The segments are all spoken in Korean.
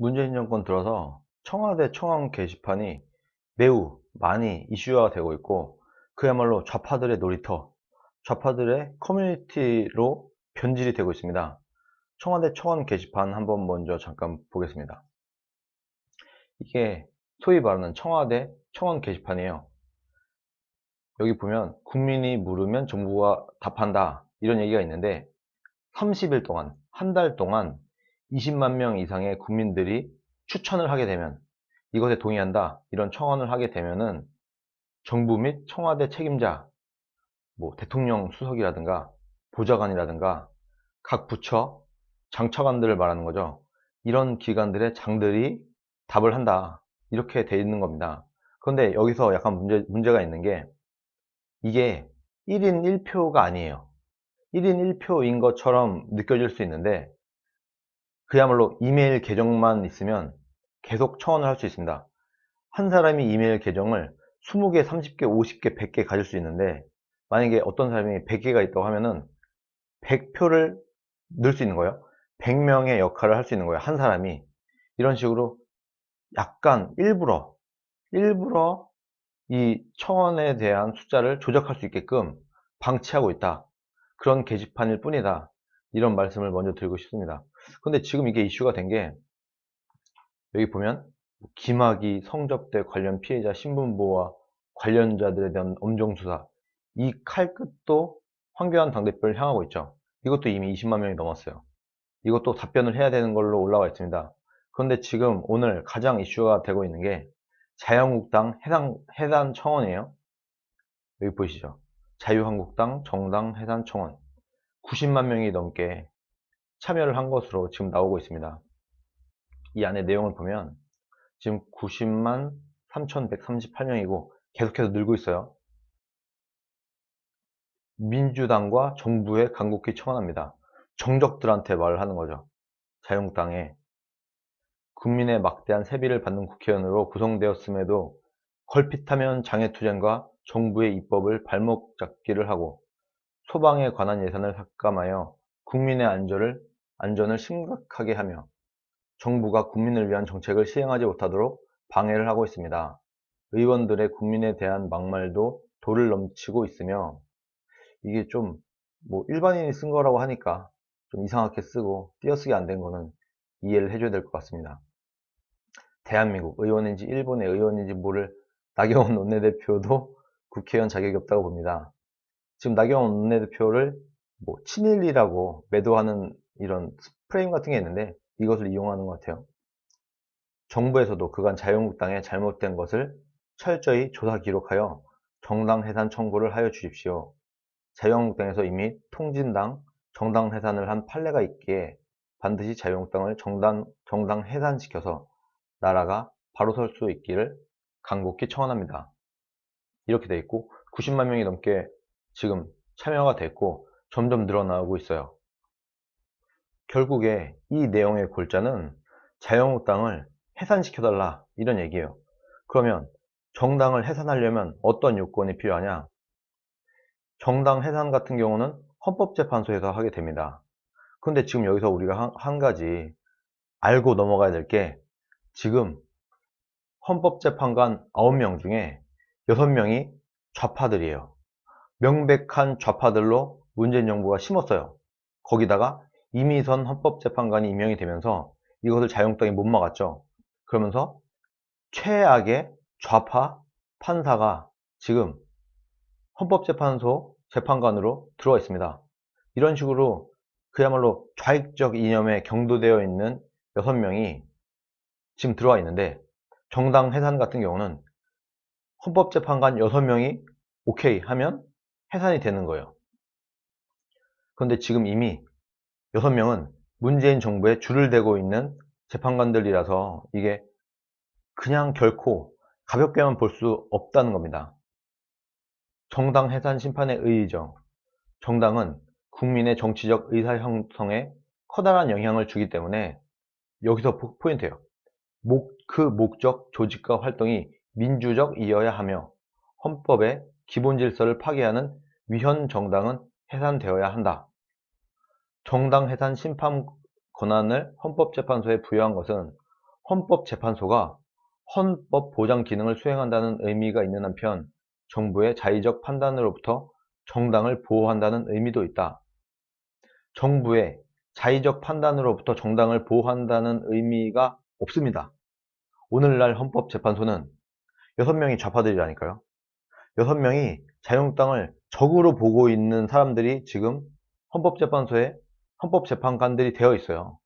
문재인 정권 들어서 청와대 청원 게시판이 매우 많이 이슈화가 되고 있고, 그야말로 좌파들의 놀이터, 좌파들의 커뮤니티로 변질이 되고 있습니다. 청와대 청원 게시판 한번 먼저 잠깐 보겠습니다. 이게 소위 말하는 청와대 청원 게시판이에요. 여기 보면 국민이 물으면 정부가 답한다, 이런 얘기가 있는데 30일 동안, 한 달 동안 20만 명 이상의 국민들이 추천을 하게 되면, 이것에 동의한다, 이런 청원을 하게 되면은 정부 및 청와대 책임자, 뭐 대통령 수석이라든가 보좌관이라든가 각 부처 장차관들을 말하는 거죠. 이런 기관들의 장들이 답을 한다, 이렇게 돼 있는 겁니다. 그런데 여기서 약간 문제가 있는 게, 이게 1인 1표가 아니에요. 1인 1표인 것처럼 느껴질 수 있는데, 그야말로 이메일 계정만 있으면 계속 청원을 할 수 있습니다. 한 사람이 이메일 계정을 20개, 30개, 50개, 100개 가질 수 있는데, 만약에 어떤 사람이 100개가 있다고 하면은 100표를 넣을 수 있는 거예요. 100명의 역할을 할 수 있는 거예요, 한 사람이. 이런 식으로 약간 일부러 이 청원에 대한 숫자를 조작할 수 있게끔 방치하고 있다, 그런 게시판일 뿐이다, 이런 말씀을 먼저 드리고 싶습니다. 근데 지금 이게 이슈가 된 게, 여기 보면 김학의 성접대 관련 피해자 신분보호와 관련자들에 대한 엄정수사, 이 칼끝도 황교안 당대표를 향하고 있죠. 이것도 이미 20만 명이 넘었어요. 이것도 답변을 해야 되는 걸로 올라와 있습니다. 그런데 지금 오늘 가장 이슈가 되고 있는 게 자유한국당 해산 청원이에요. 여기 보이시죠? 자유한국당 정당 해산 청원, 90만 명이 넘게 참여를 한 것으로 지금 나오고 있습니다. 이 안에 내용을 보면 지금 90만 3,138명이고 계속해서 늘고 있어요. 민주당과 정부에 간곡히 청원합니다. 정적들한테 말을 하는 거죠. 자유한국당에 국민의 막대한 세비를 받는 국회의원으로 구성되었음에도 걸핏하면 장애투쟁과 정부의 입법을 발목 잡기를 하고 소방에 관한 예산을 삭감하여 국민의 안전을 심각하게 하며 정부가 국민을 위한 정책을 시행하지 못하도록 방해를 하고 있습니다. 의원들의 국민에 대한 막말도 도를 넘치고 있으며, 이게 좀 뭐 일반인이 쓴 거라고 하니까 좀 이상하게 쓰고 띄어쓰기 안 된 거는 이해를 해줘야 될 것 같습니다. 대한민국 의원인지 일본의 의원인지 모를 나경원 원내대표도 국회의원 자격이 없다고 봅니다. 지금 나경원 원내대표를 뭐 친일이라고 매도하는 이런 프레임 같은 게 있는데, 이것을 이용하는 것 같아요. 정부에서도 그간 자유한국당의 잘못된 것을 철저히 조사 기록하여 정당 해산 청구를 하여 주십시오. 자유한국당에서 이미 통진당, 정당 해산을 한 판례가 있기에 반드시 자유한국당을 정당 해산시켜서 나라가 바로 설 수 있기를 간곡히 청원합니다. 이렇게 돼 있고 90만 명이 넘게 지금 참여가 됐고 점점 늘어나고 있어요. 결국에 이 내용의 골자는 자유한국당을 해산시켜달라, 이런 얘기예요. 그러면 정당을 해산하려면 어떤 요건이 필요하냐? 정당 해산 같은 경우는 헌법재판소에서 하게 됩니다. 근데 지금 여기서 우리가 한 가지 알고 넘어가야 될 게, 지금 헌법재판관 9명 중에 6명이 좌파들이에요. 명백한 좌파들로 문재인 정부가 심었어요. 거기다가 이미선 헌법재판관이 임명이 되면서 이것을 자유한국당이 못 막았죠. 그러면서 최악의 좌파 판사가 지금 헌법재판소 재판관으로 들어와 있습니다. 이런 식으로 그야말로 좌익적 이념에 경도되어 있는 6명이 지금 들어와 있는데, 정당 해산 같은 경우는 헌법재판관 6명이 오케이 하면 해산이 되는 거예요. 그런데 지금 이미 6명은 문재인 정부에 줄을 대고 있는 재판관들이라서 이게 그냥 결코 가볍게만 볼 수 없다는 겁니다. 정당 해산 심판의 의의죠. 정당은 국민의 정치적 의사 형성에 커다란 영향을 주기 때문에, 여기서 포인트예요. 그 목적, 조직과 활동이 민주적이어야 하며 헌법의 기본 질서를 파괴하는 위헌 정당은 해산되어야 한다. 정당 해산 심판 권한을 헌법재판소에 부여한 것은 헌법재판소가 헌법 보장 기능을 수행한다는 의미가 있는 한편 정부의 자의적 판단으로부터 정당을 보호한다는 의미도 있다. 정부의 자의적 판단으로부터 정당을 보호한다는 의미가 없습니다. 오늘날 헌법재판소는 6명이 좌파들이라니까요. 6명이 자유한국당을 적으로 보고 있는 사람들이 지금 헌법재판소에 헌법재판관들이 되어 있어요.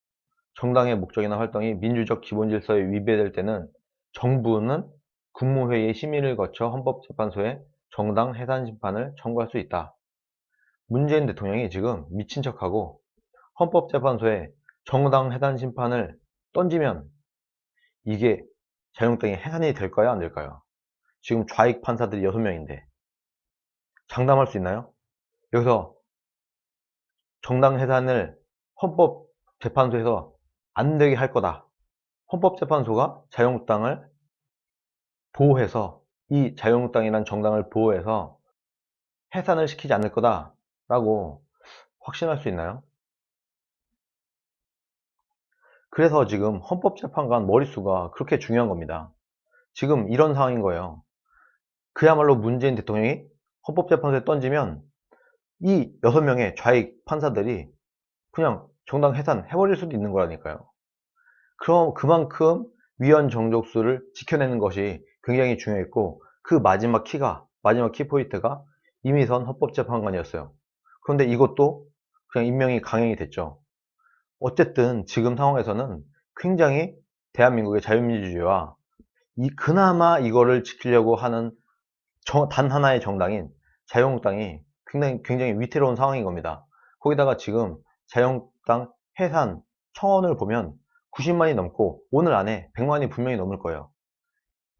정당의 목적이나 활동이 민주적 기본질서에 위배될 때는 정부는 국무회의의 심의를 거쳐 헌법재판소에 정당 해산 심판을 청구할 수 있다. 문재인 대통령이 지금 미친 척하고 헌법재판소에 정당 해산 심판을 던지면 이게 자유한국당이 해산이 될까요? 안 될까요? 지금 좌익 판사들이 6명인데 장담할 수 있나요? 여기서 정당 해산을 헌법재판소에서 안 되게 할 거다. 헌법재판소가 자유한국당을 보호해서 이 자유한국당이라는 정당을 보호해서 해산을 시키지 않을 거다라고 확신할 수 있나요? 그래서 지금 헌법재판관 머릿수가 그렇게 중요한 겁니다. 지금 이런 상황인 거예요. 그야말로 문재인 대통령이 헌법재판소에 던지면 이 6명의 좌익 판사들이 그냥 정당 해산해버릴 수도 있는 거라니까요. 그럼 그만큼 위헌 정족수를 지켜내는 것이 굉장히 중요했고 그 마지막 키포인트가 이미선 헌법재판관이었어요. 그런데 이것도 그냥 임명이 강행이 됐죠. 어쨌든 지금 상황에서는 굉장히 대한민국의 자유민주주의와 그나마 이거를 지키려고 하는 단 하나의 정당인 자유한국당이 굉장히 위태로운 상황인 겁니다. 거기다가 지금 자유한국당 해산 청원을 보면 90만이 넘고 오늘 안에 100만이 분명히 넘을 거예요.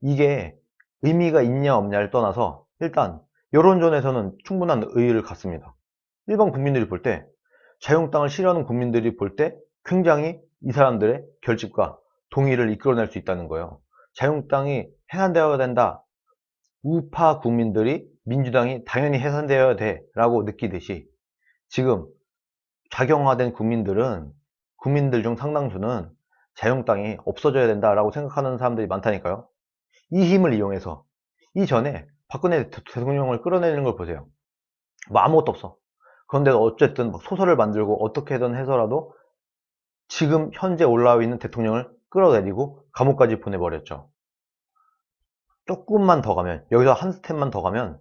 이게 의미가 있냐 없냐를 떠나서 일단 여론전에서는 충분한 의의를 갖습니다. 일반 국민들이 볼 때 자유한국당을 싫어하는 국민들이 볼 때 굉장히 이 사람들의 결집과 동의를 이끌어낼 수 있다는 거예요. 자유한국당이 해산되어야 된다. 우파 국민들이 민주당이 당연히 해산되어야 돼 라고 느끼듯이 지금 좌경화된 국민들 중 상당수는 자유한국당이 없어져야 된다라고 생각하는 사람들이 많다니까요. 이 힘을 이용해서 이전에 박근혜 대통령을 끌어내리는 걸 보세요. 뭐 아무것도 없어. 그런데 어쨌든 소설을 만들고 어떻게든 해서라도 지금 현재 올라와 있는 대통령을 끌어내리고 감옥까지 보내버렸죠. 조금만 더 가면, 여기서 한 스텝만 더 가면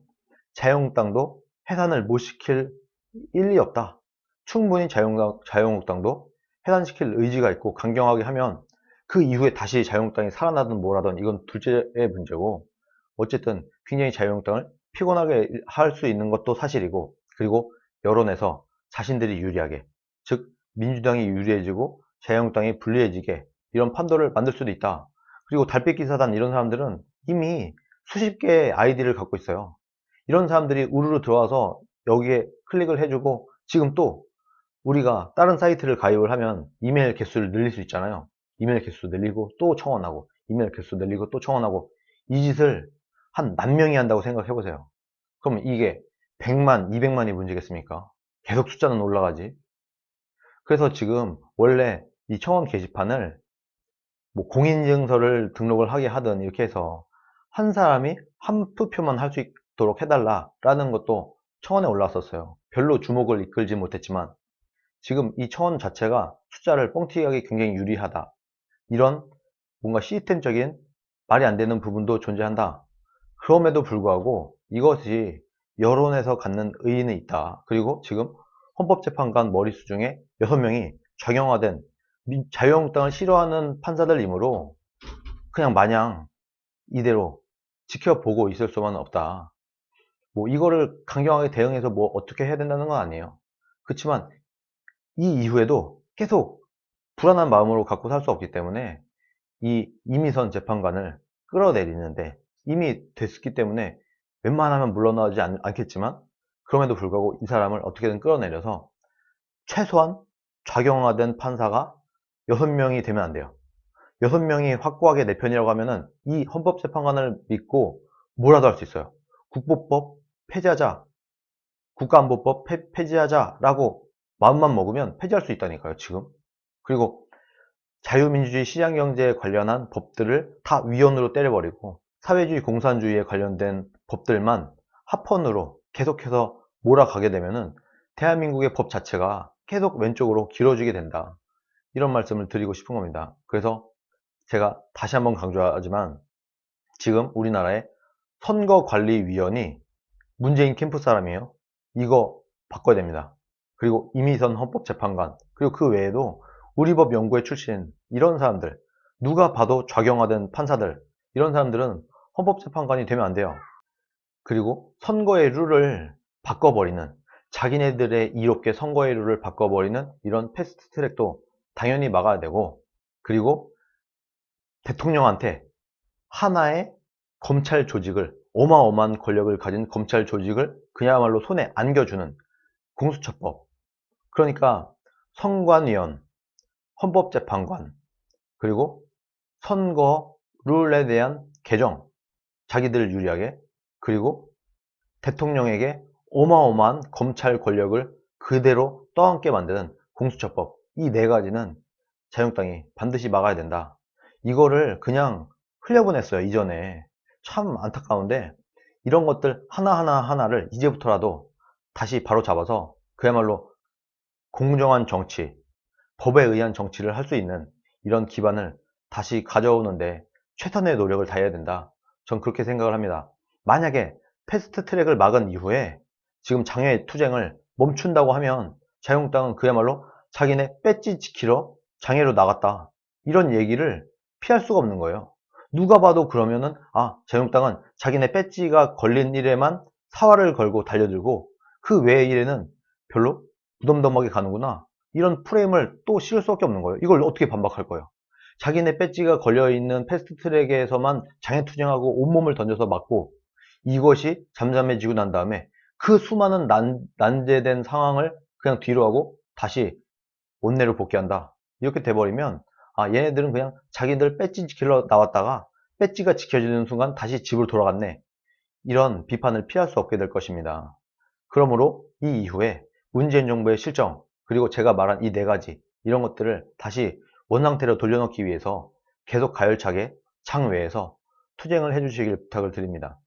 자유한국당도 해산을 못 시킬 일이 없다. 충분히 자유한국당도 해산시킬 의지가 있고 강경하게 하면 그 이후에 다시 자유한국당이 살아나든 뭐라든 이건 둘째의 문제고, 어쨌든 굉장히 자유한국당을 피곤하게 할 수 있는 것도 사실이고, 그리고 여론에서 자신들이 유리하게, 즉 민주당이 유리해지고 자유한국당이 불리해지게 이런 판도를 만들 수도 있다. 그리고 달빛기사단 이런 사람들은 이미 수십 개의 아이디를 갖고 있어요. 이런 사람들이 우르르 들어와서 여기에 클릭을 해주고, 지금 또 우리가 다른 사이트를 가입을 하면 이메일 개수를 늘릴 수 있잖아요. 이메일 개수 늘리고 또 청원하고, 이메일 개수 늘리고 또 청원하고, 이 짓을 한 만 명이 한다고 생각해 보세요. 그럼 이게 100만, 200만이 문제겠습니까? 계속 숫자는 올라가지. 그래서 지금 원래 이 청원 게시판을 뭐 공인인증서를 등록을 하게 하든 이렇게 해서 한 사람이 한 투표만 할 수 있도록 해달라라는 것도 청원에 올라왔었어요. 별로 주목을 이끌지 못했지만 지금 이 청원 자체가 숫자를 뻥튀기하기 굉장히 유리하다. 이런 뭔가 시스템적인 말이 안 되는 부분도 존재한다. 그럼에도 불구하고 이것이 여론에서 갖는 의의는 있다. 그리고 지금 헌법재판관 머릿수 중에 6명이 좌경화된 자유한국당을 싫어하는 판사들이므로 그냥 마냥 이대로 지켜보고 있을 수만은 없다. 뭐 이거를 강경하게 대응해서 뭐 어떻게 해야 된다는 건 아니에요. 그렇지만 이 이후에도 계속 불안한 마음으로 갖고 살 수 없기 때문에 이 이미선 재판관을 끌어내리는데 이미 됐기 때문에 웬만하면 물러나지 않겠지만, 그럼에도 불구하고 이 사람을 어떻게든 끌어내려서 최소한 좌경화된 판사가 6명이 되면 안 돼요. 6명이 확고하게 내 편이라고 하면은 이 헌법재판관을 믿고 뭐라도 할 수 있어요. 국보법 폐지하자, 국가안보법 폐지하자 라고 마음만 먹으면 폐지할 수 있다니까요, 지금. 그리고 자유민주주의 시장경제에 관련한 법들을 다 위헌으로 때려버리고 사회주의 공산주의에 관련된 법들만 합헌으로 계속해서 몰아가게 되면은 대한민국의 법 자체가 계속 왼쪽으로 길어지게 된다. 이런 말씀을 드리고 싶은 겁니다. 그래서 제가 다시 한번 강조하지만 지금 우리나라의 선거관리위원이 문재인 캠프 사람이에요. 이거 바꿔야 됩니다. 그리고 이미선 헌법재판관, 그리고 그 외에도 우리 법 연구회 출신 이런 사람들, 누가 봐도 좌경화된 판사들, 이런 사람들은 헌법재판관이 되면 안 돼요. 그리고 선거의 룰을 바꿔버리는, 자기네들의 이롭게 선거의 룰을 바꿔버리는 이런 패스트트랙도 당연히 막아야 되고, 그리고 대통령한테 하나의 검찰 조직을, 어마어마한 권력을 가진 검찰 조직을 그야말로 손에 안겨주는 공수처법, 그러니까 선관위원, 헌법재판관, 그리고 선거 룰에 대한 개정, 자기들 유리하게, 그리고 대통령에게 어마어마한 검찰 권력을 그대로 떠안게 만드는 공수처법, 이 네 가지는 자유한국당이 반드시 막아야 된다. 이거를 그냥 흘려보냈어요, 이전에. 참 안타까운데 이런 것들 하나하나를 이제부터라도 다시 바로잡아서 그야말로 공정한 정치, 법에 의한 정치를 할 수 있는 이런 기반을 다시 가져오는데 최선의 노력을 다해야 된다. 전 그렇게 생각을 합니다. 만약에 패스트 트랙을 막은 이후에 지금 장외 투쟁을 멈춘다고 하면 자유한국당은 그야말로 자기네 배지 지키러 장외로 나갔다, 이런 얘기를 피할 수가 없는 거예요. 누가 봐도 그러면은 자유한국당은 자기네 배지가 걸린 일에만 사활을 걸고 달려들고 그 외의 일에는 별로 무덤덤하게 가는구나, 이런 프레임을 또 씌울 수밖에 없는 거예요. 이걸 어떻게 반박할 거예요? 자기네 배지가 걸려있는 패스트트랙에서만 장애투쟁하고 온몸을 던져서 막고, 이것이 잠잠해지고 난 다음에 그 수많은 난제된 상황을 그냥 뒤로 하고 다시 원내로 복귀한다, 이렇게 돼버리면 얘네들은 그냥 자기들 배지 지키러 나왔다가 배지가 지켜지는 순간 다시 집으로 돌아갔네, 이런 비판을 피할 수 없게 될 것입니다. 그러므로 이 이후에 문재인 정부의 실정, 그리고 제가 말한 이 네 가지, 이런 것들을 다시 원상태로 돌려놓기 위해서 계속 가열차게 장외에서 투쟁을 해주시길 부탁을 드립니다.